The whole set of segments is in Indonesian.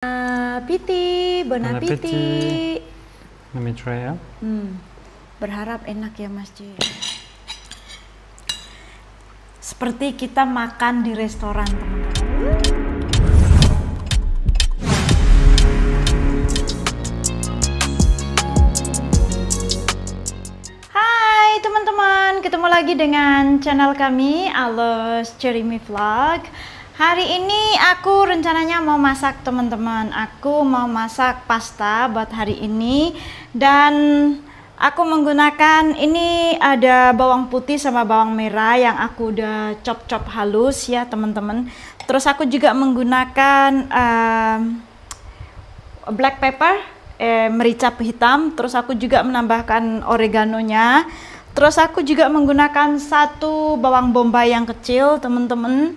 Bon appétit. Let me try ya. Berharap enak ya Mas J. Seperti kita makan di restoran, teman-teman. Hai teman-teman, ketemu lagi dengan channel kami Aloes Cherimi Vlog. Hari ini aku rencananya mau masak, teman-teman. Aku mau masak pasta buat hari ini, dan aku menggunakan ini ada bawang putih sama bawang merah yang aku udah chop halus ya, teman-teman. Terus aku juga menggunakan black pepper, merica hitam. Terus aku juga menambahkan oreganonya. Terus aku juga menggunakan satu bawang bombay yang kecil, teman-teman.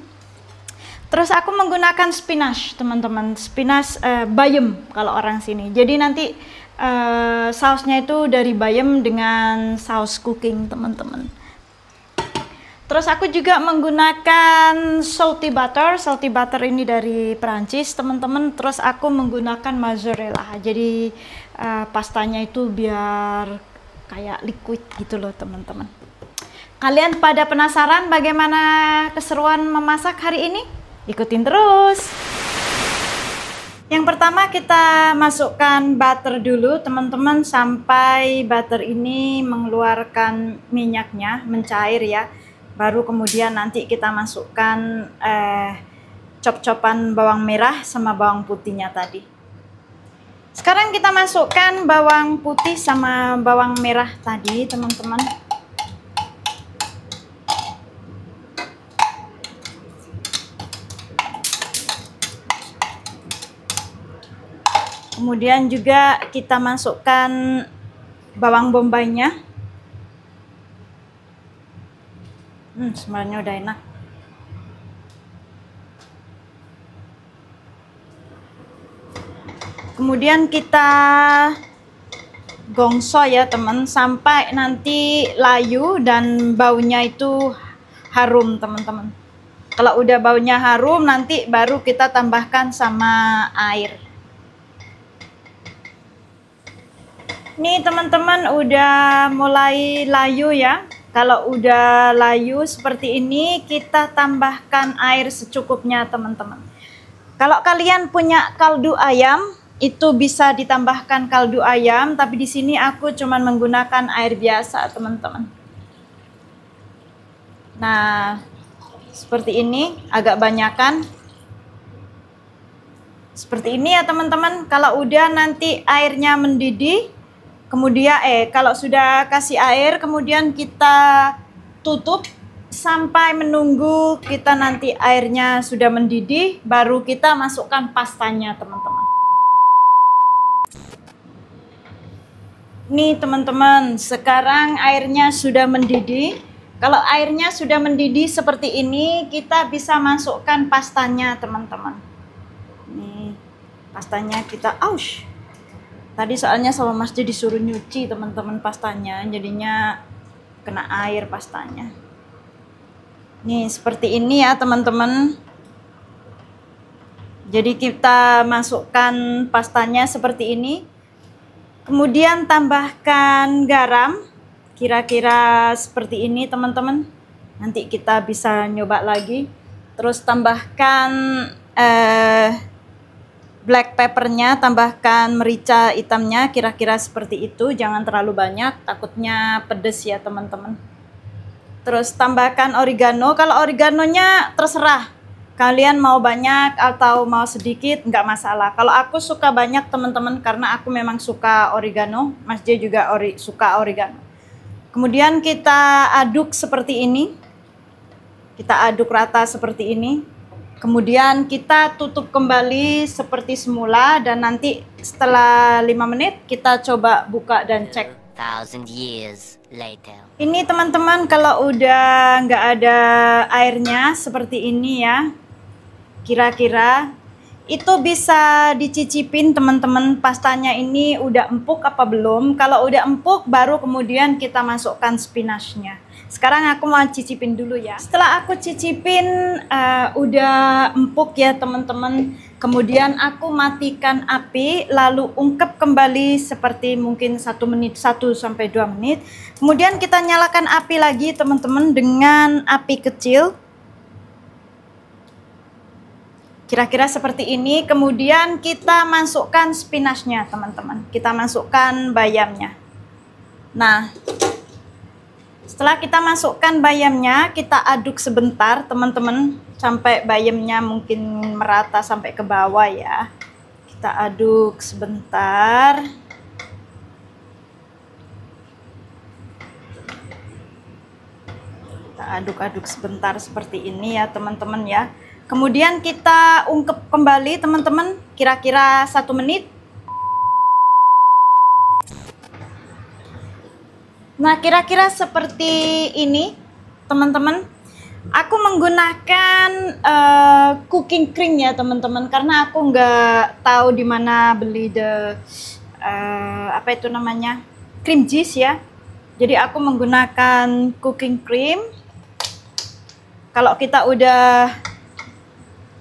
Terus aku menggunakan spinach, teman-teman. Spinach bayam kalau orang sini. Jadi nanti sausnya itu dari bayam dengan saus cooking, teman-teman. Terus aku juga menggunakan salty butter. Salty butter ini dari Perancis, teman-teman. Terus aku menggunakan mozzarella. Jadi pastanya itu biar kayak liquid gitu loh, teman-teman. Kalian pada penasaran bagaimana keseruan memasak hari ini? Ikutin terus. Yang pertama kita masukkan butter dulu, teman-teman, sampai butter ini mengeluarkan minyaknya, mencair ya. Baru kemudian nanti kita masukkan cop-copan bawang merah sama bawang putihnya tadi. Sekarang kita masukkan bawang putih sama bawang merah tadi, teman-teman. Kemudian juga kita masukkan bawang bombaynya. Sebenarnya udah enak. Kemudian kita gongso ya, teman, sampai nanti layu dan baunya itu harum, teman-teman. Kalau udah baunya harum, nanti baru kita tambahkan sama air. Nih teman-teman, udah mulai layu ya. Kalau udah layu seperti ini, kita tambahkan air secukupnya, teman-teman. Kalau kalian punya kaldu ayam, itu bisa ditambahkan kaldu ayam, tapi di sini aku cuman menggunakan air biasa, teman-teman. Nah, seperti ini, agak banyakan. Seperti ini ya, teman-teman. Kalau udah nanti airnya mendidih, kemudian kalau sudah kasih air, kemudian kita tutup sampai menunggu kita nanti airnya sudah mendidih, baru kita masukkan pastanya, teman-teman. Nih teman-teman, sekarang airnya sudah mendidih. Kalau airnya sudah mendidih seperti ini, kita bisa masukkan pastanya, teman-teman. Nih pastanya kita, tadi soalnya sama Mas J disuruh nyuci, teman-teman, pastanya, jadinya kena air pastanya. Nih seperti ini ya, teman-teman. Jadi kita masukkan pastanya seperti ini. Kemudian tambahkan garam, kira-kira seperti ini, teman-teman. Nanti kita bisa nyoba lagi. Terus tambahkan black peppernya, tambahkan merica hitamnya, kira-kira seperti itu. Jangan terlalu banyak, takutnya pedes ya, teman-teman. Terus tambahkan oregano. Kalau oreganonya terserah, kalian mau banyak atau mau sedikit, nggak masalah. Kalau aku suka banyak, teman-teman, karena aku memang suka oregano. Mas J juga suka oregano. Kemudian kita aduk seperti ini. Kita aduk rata seperti ini. Kemudian kita tutup kembali seperti semula, dan nanti setelah 5 menit kita coba buka dan cek. 1,000 years later. Ini teman-teman, kalau udah nggak ada airnya seperti ini ya, kira-kira itu bisa dicicipin, teman-teman, pastanya ini udah empuk apa belum. Kalau udah empuk, baru kemudian kita masukkan spinachnya. Sekarang aku mau cicipin dulu ya. Setelah aku cicipin udah empuk ya, teman-teman. Kemudian aku matikan api, lalu ungkep kembali seperti mungkin 1 menit, 1 sampai 2 menit. Kemudian kita nyalakan api lagi teman-teman dengan api kecil. Kira-kira seperti ini. Kemudian kita masukkan spinachnya teman-teman. Kita masukkan bayamnya. Nah, setelah kita masukkan bayamnya, kita aduk sebentar teman-teman. Sampai bayamnya mungkin merata sampai ke bawah ya. Kita aduk sebentar. Kita aduk-aduk sebentar seperti ini ya teman-teman ya. Kemudian kita ungkep kembali teman-teman, kira-kira 1 menit. Nah, kira-kira seperti ini teman-teman. Aku menggunakan cooking cream ya teman-teman, karena aku nggak tahu di mana beli apa itu namanya, cream cheese ya. Jadi aku menggunakan cooking cream. Kalau kita udah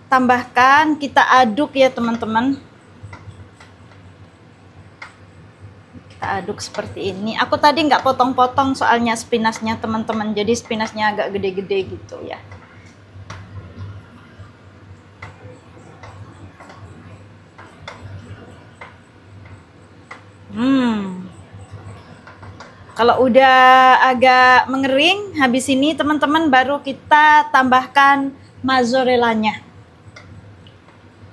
tambahkan, kita aduk ya teman-teman. Aduk seperti ini. Aku tadi nggak potong-potong soalnya spinachnya teman-teman, jadi spinachnya agak gede-gede gitu ya. Kalau udah agak mengering, habis ini teman-teman baru kita tambahkan mozzarellanya.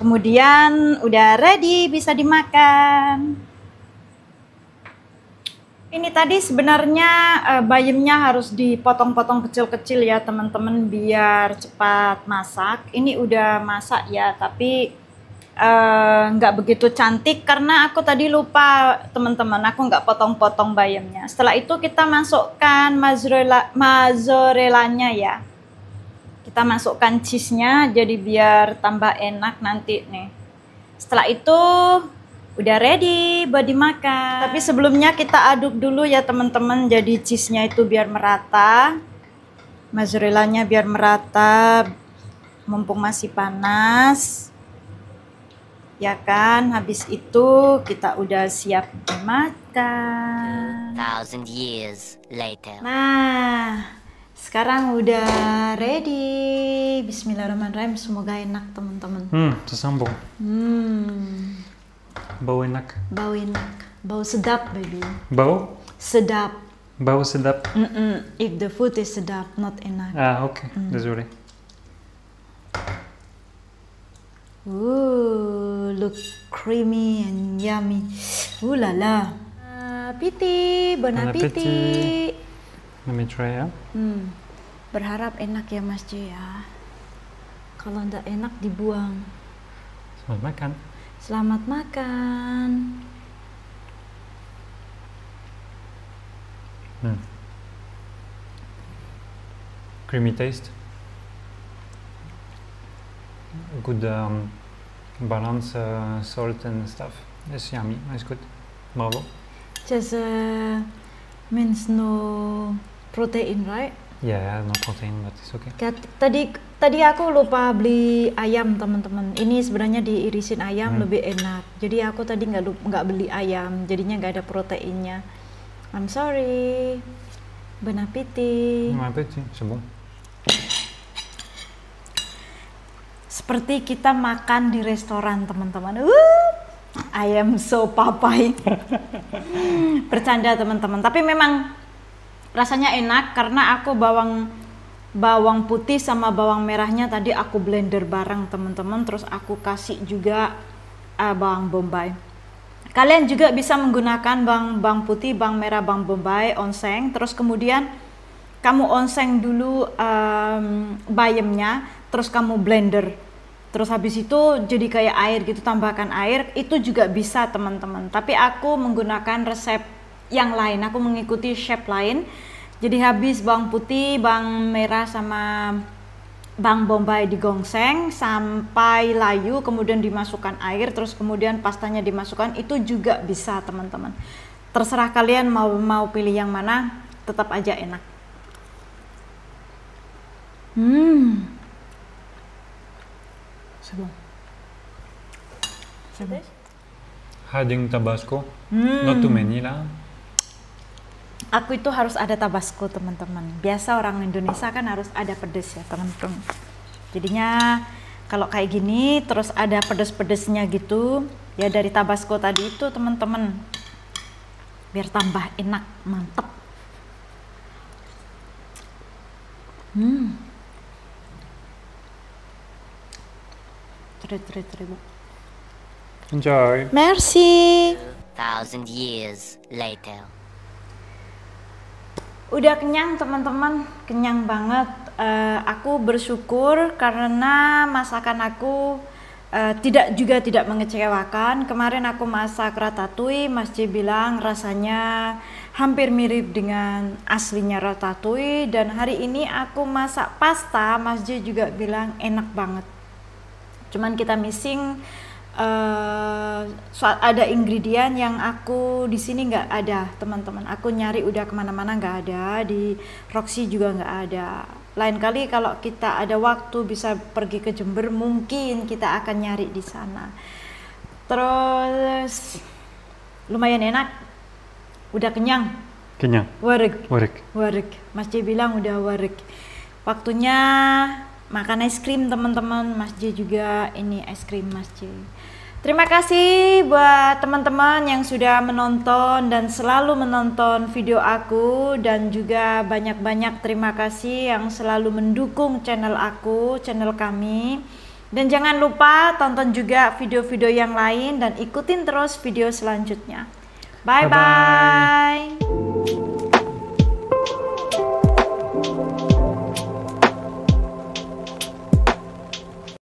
Kemudian udah ready, bisa dimakan. Ini tadi sebenarnya bayamnya harus dipotong-potong kecil-kecil ya teman-teman biar cepat masak. Ini udah masak ya, tapi nggak begitu cantik karena aku tadi lupa teman-teman, aku nggak potong-potong bayamnya. Setelah itu kita masukkan mozzarellanya ya. Kita masukkan cheese-nya jadi biar tambah enak nanti nih. Setelah itu udah ready buat dimakan. Tapi sebelumnya kita aduk dulu ya teman-teman, jadi cheese-nya itu biar merata, mozzarellanya biar merata, mumpung masih panas, ya kan. Habis itu kita udah siap dimakan. 1,000 years later. Nah, sekarang udah ready. Bismillahirrahmanirrahim. Semoga enak teman-teman. Tersambung. Bau enak. Bau enak, bau sedap baby. Bau? Sedap. Bau sedap. If the food is sedap, not enak. Ah, oke. Désolé. Look creamy and yummy. Ooh la la. Appétit, bon appétit. Let me try ya. Berharap enak ya Mas J ya. Kalau ndak enak dibuang. Selamat makan. Selamat makan. Creamy taste. Good balance, salt and stuff. It's yummy. It's good. Bravo. Just means no protein, right? Yeah, no protein, but it's okay. Tadi aku lupa beli ayam teman-teman. Ini sebenarnya diirisin ayam lebih enak. Jadi aku tadi nggak beli ayam, jadinya nggak ada proteinnya. I'm sorry. Bon appétit. Bon appétit, c'est bon. Seperti kita makan di restoran teman-teman. I am so papai. Bercanda teman-teman. Tapi memang rasanya enak karena aku bawang putih sama bawang merahnya tadi aku blender bareng teman-teman, terus aku kasih juga bawang bombay. Kalian juga bisa menggunakan bawang putih, bawang merah, bawang bombay, onseng, terus kemudian kamu onseng dulu bayamnya, terus kamu blender, terus habis itu jadi kayak air gitu, tambahkan air, itu juga bisa teman-teman. Tapi aku menggunakan resep yang lain, aku mengikuti chef lain. Jadi habis bawang putih, bawang merah sama bawang bombay digongseng sampai layu, kemudian dimasukkan air, terus kemudian pastanya dimasukkan, itu juga bisa teman-teman. Terserah kalian mau pilih yang mana, tetap aja enak. Sebelum Adding Tabasco. Not too many lah. Aku itu harus ada Tabasco teman-teman. Biasa orang Indonesia kan harus ada pedas ya teman-teman. Jadinya kalau kayak gini terus ada pedas-pedasnya gitu ya dari Tabasco tadi itu teman-teman. Biar tambah enak, mantep. Terus. Enjoy. Merci. 2,000 years later. Udah kenyang teman-teman, kenyang banget. Aku bersyukur karena masakan aku tidak mengecewakan. Kemarin aku masak ratatouille, Mas J bilang rasanya hampir mirip dengan aslinya ratatouille. Dan hari ini aku masak pasta, Mas J juga bilang enak banget. Cuman kita missing ada ingredient yang aku di sini nggak ada teman-teman. Aku nyari udah kemana-mana nggak ada, di Roxy juga nggak ada. Lain kali kalau kita ada waktu bisa pergi ke Jember mungkin kita akan nyari di sana. Terus lumayan enak, udah kenyang. Kenyang. Wareg. Mas J bilang udah wareg. Waktunya makan es krim teman-teman. Mas J juga ini es krim Mas J. Terima kasih buat teman-teman yang sudah menonton dan selalu menonton video aku, dan juga banyak-banyak terima kasih yang selalu mendukung channel aku, channel kami. Dan jangan lupa tonton juga video-video yang lain dan ikutin terus video selanjutnya. Bye bye.